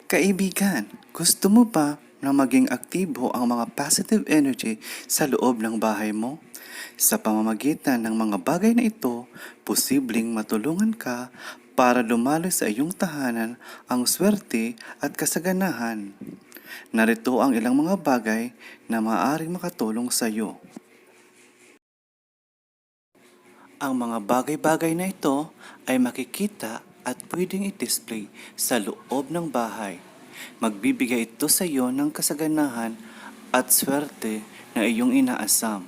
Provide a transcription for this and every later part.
Kaibigan, gusto mo ba na maging aktibo ang mga positive energy sa loob ng bahay mo? Sa pamamagitan ng mga bagay na ito, posibleng matulungan ka para lumaloy sa iyong tahanan ang swerte at kasaganahan. Narito ang ilang mga bagay na maaaring makatulong sa iyo. Ang mga bagay-bagay na ito ay makikita at pwedeng i-display sa loob ng bahay. Magbibigay ito sa iyo ng kasaganahan at swerte na iyong inaasam.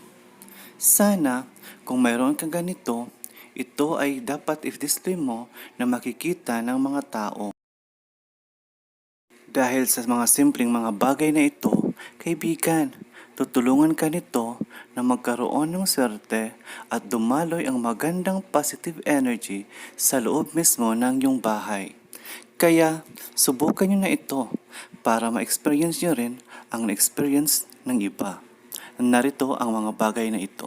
Sana, kung mayroon kang ganito, ito ay dapat i-display mo na makikita ng mga tao. Dahil sa mga simpleng mga bagay na ito, kaibigan, tutulungan ka nito na magkaroon ng swerte at dumaloy ang magandang positive energy sa loob mismo ng iyong bahay. Kaya, subukan nyo na ito para ma-experience nyo rin ang na-experience ng iba. Narito ang mga bagay na ito.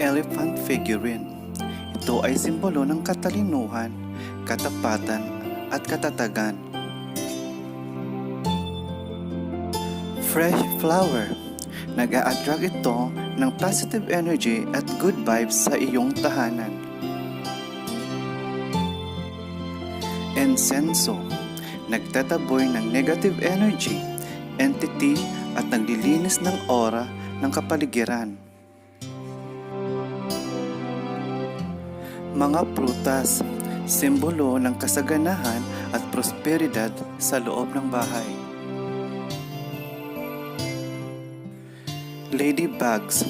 Elephant figurine. Ito ay simbolo ng katalinuhan, katapatan, at katatagan. Fresh flower. Nag-a-attract ito ng positive energy at good vibes sa iyong tahanan. Insenso. Nagtataboy ng negative energy, entity at naglilinis ng aura ng kapaligiran. Mga prutas, simbolo ng kasaganahan at prosperidad sa loob ng bahay. Ladybugs,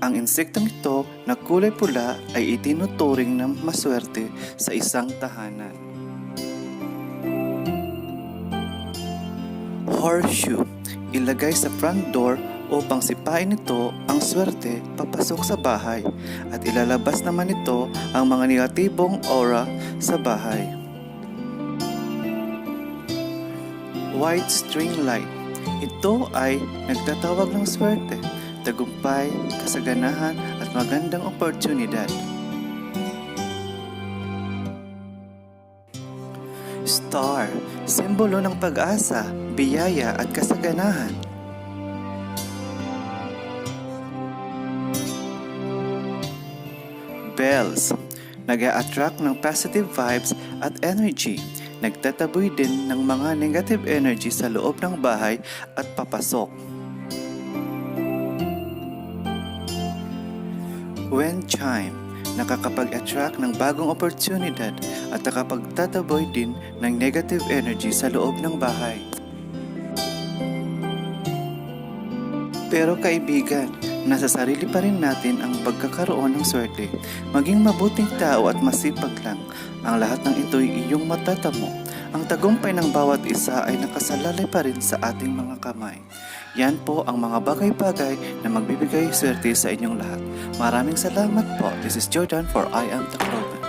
ang insektong ito na kulay pula ay itinuturing na maswerte sa isang tahanan. Horseshoe, ilagay sa front door upang sipain ito ang swerte papasok sa bahay at ilalabas naman ito ang mga negatibong aura sa bahay. White string light. Ito ay nagtatawag ng swerte, tagumpay, kasaganahan at magandang oportunidad. Star, simbolo ng pag-asa, biyaya at kasaganahan. Bells, nag-a-attract ng positive vibes at energy. Nagtataboy din ng mga negative energy sa loob ng bahay at papasok. Wind chime, nakakapag-attract ng bagong oportunidad at nakapagtataboy din ng negative energy sa loob ng bahay. Pero kaibigan, nasa sarili pa rin natin ang pagkakaroon ng swerte. Maging mabuting tao at masipag lang. Ang lahat ng ito'y iyong matatamo. Ang tagumpay ng bawat isa ay nakasalalay pa rin sa ating mga kamay. Yan po ang mga bagay-bagay na magbibigay swerte sa inyong lahat. Maraming salamat po. This is Jordan for I Am the Clothing.